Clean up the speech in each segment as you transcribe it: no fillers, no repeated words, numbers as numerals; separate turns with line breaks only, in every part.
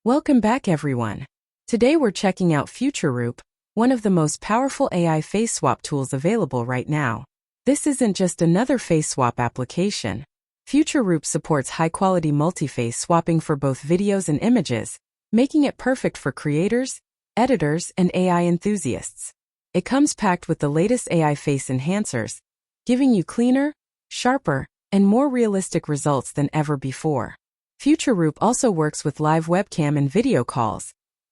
Welcome back, everyone. Today we're checking out Future Roop, one of the most powerful AI face swap tools available right now. This isn't just another face swap application. Future Roop supports high-quality multi-face swapping for both videos and images, making it perfect for creators, editors, and AI enthusiasts. It comes packed with the latest AI face enhancers, giving you cleaner, sharper, and more realistic results than ever before. Future Roop also works with live webcam and video calls,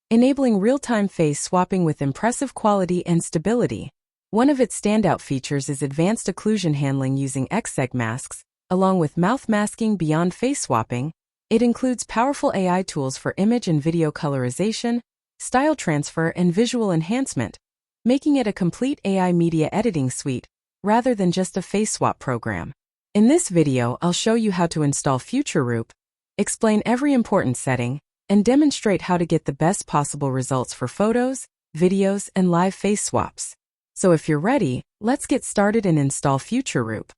enabling real-time face swapping with impressive quality and stability. One of its standout features is advanced occlusion handling using XSeg masks, along with mouth masking beyond face swapping. It includes powerful AI tools for image and video colorization, style transfer, and visual enhancement, making it a complete AI media editing suite, rather than just a face swap program. In this video, I'll show you how to install Future Roop, explain every important setting, and demonstrate how to get the best possible results for photos, videos, and live face swaps. So if you're ready, let's get started and install Future Roop.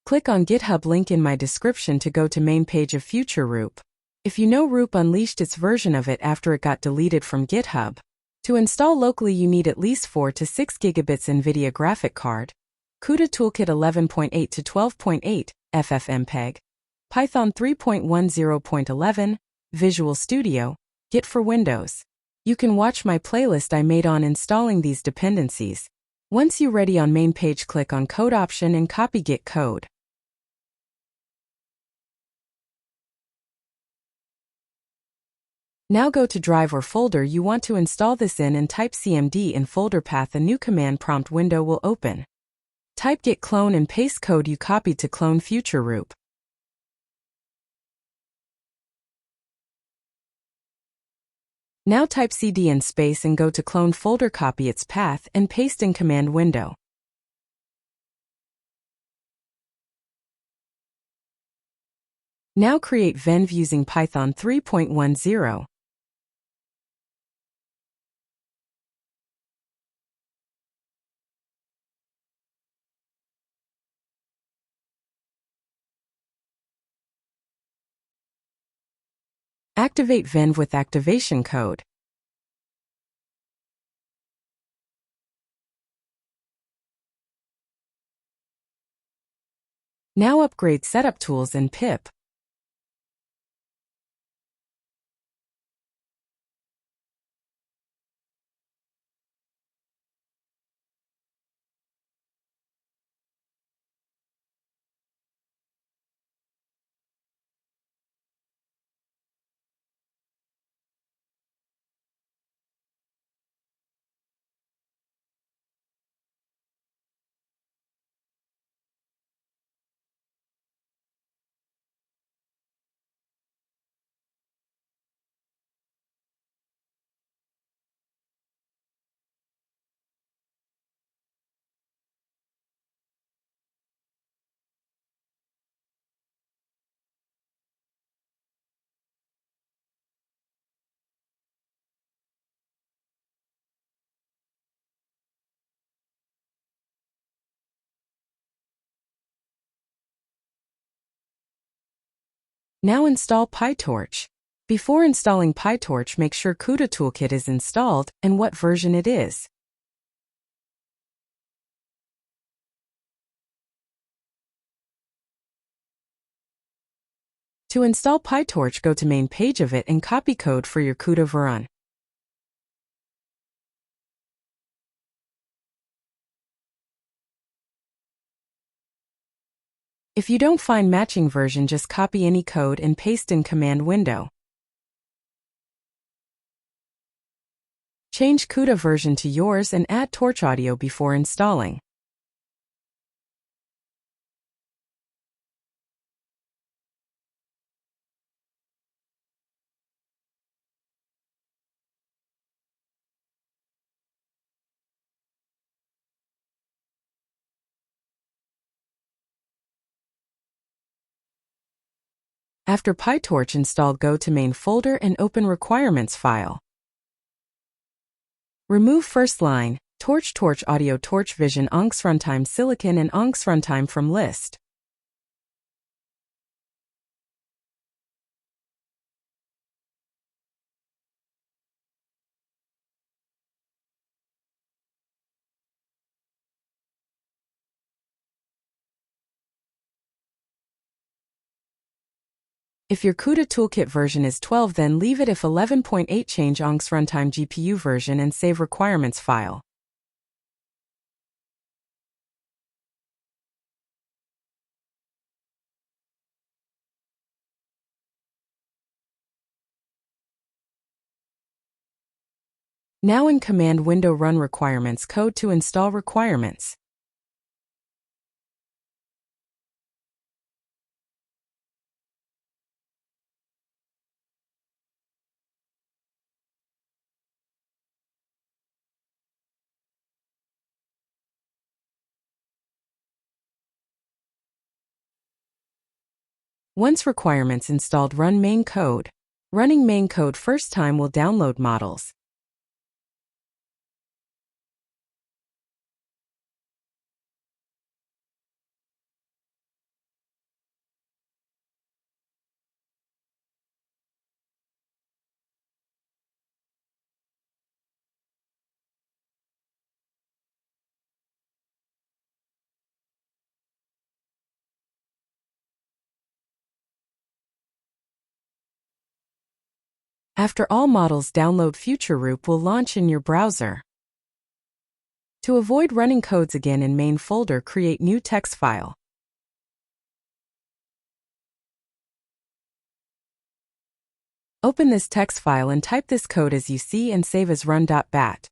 Click on GitHub link in my description to go to main page of Future Roop. If you know, Roop unleashed its version of it after it got deleted from GitHub. To install locally, you need at least 4 to 6 gigabits NVIDIA graphic card, CUDA Toolkit 11.8 to 12.8 FFmpeg, Python 3.10.11, Visual Studio, Git for Windows. You can watch my playlist I made on installing these dependencies. Once you're ready, on main page, click on Code option and copy Git code. Now go to drive or folder you want to install this in and type cmd in folder path. A new command prompt window will open. Type git clone and paste code you copied to clone Future Roop. Now type cd in space and go to clone folder, copy its path, and paste in command window. Now create venv using Python 3.10. Activate venv with activation code. Now upgrade setup tools and pip. Now install PyTorch. Before installing PyTorch, make sure CUDA Toolkit is installed and what version it is. To install PyTorch, go to main page of it and copy code for your CUDA version. If you don't find matching version, just copy any code and paste in command window. Change CUDA version to yours and add Torch audio before installing. After PyTorch installed, go to main folder and open requirements file. Remove first line, Torch audio, Torch Vision, ONX runtime, Silicon, and ONX runtime from list. If your CUDA toolkit version is 12, then leave it. If 11.8, change ONG's runtime GPU version and save requirements file. Now in command window, run requirements code to install requirements. Once requirements installed, run main code. Running main code first time will download models. After all models download, Future Roop will launch in your browser. To avoid running codes again in main folder, create new text file. Open this text file and type this code as you see and save as run.bat.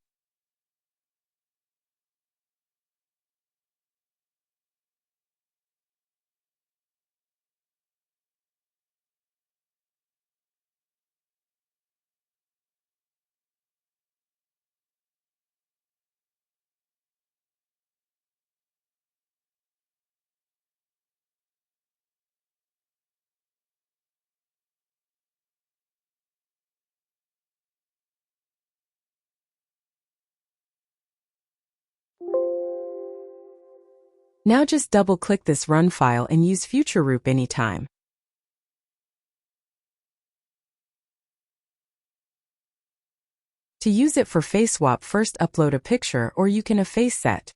Now just double-click this run file and use Future Roop anytime. To use it for face swap, first upload a picture, or you can a face set.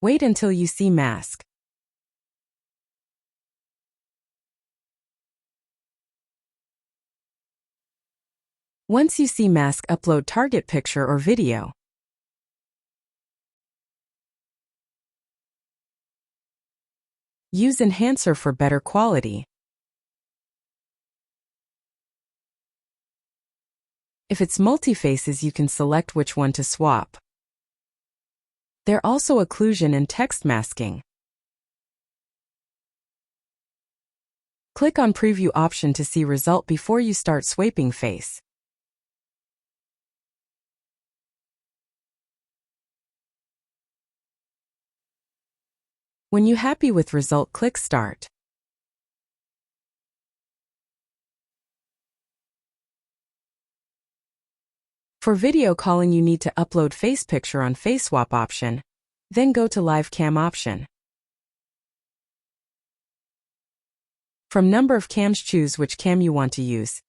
Wait until you see mask. Once you see mask, upload target picture or video. Use enhancer for better quality. If it's multi-faces, you can select which one to swap. There are also occlusion and text masking. Click on preview option to see result before you start swiping face. When you're happy with result, click Start. For video calling, you need to upload face picture on face swap option, then go to live cam option. From number of cams, choose which cam you want to use.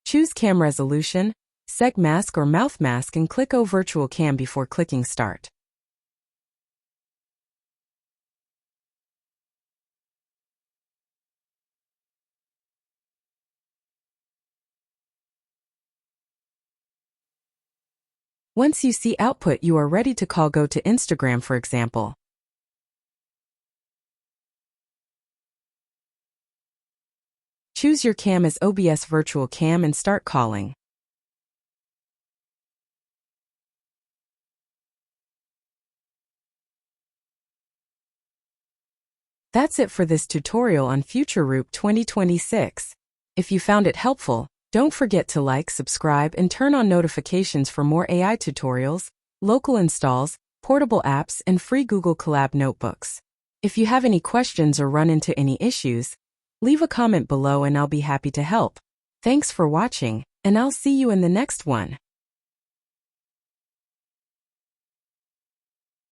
Choose cam resolution, seg mask or mouth mask, and click O virtual cam before clicking Start. Once you see output, you are ready to call. Go to Instagram, for example. Choose your cam as OBS virtual cam and start calling. That's it for this tutorial on Future Roop 2026. If you found it helpful, don't forget to like, subscribe, and turn on notifications for more AI tutorials, local installs, portable apps, and free Google Colab notebooks. If you have any questions or run into any issues, leave a comment below and I'll be happy to help. Thanks for watching, and I'll see you in the next one.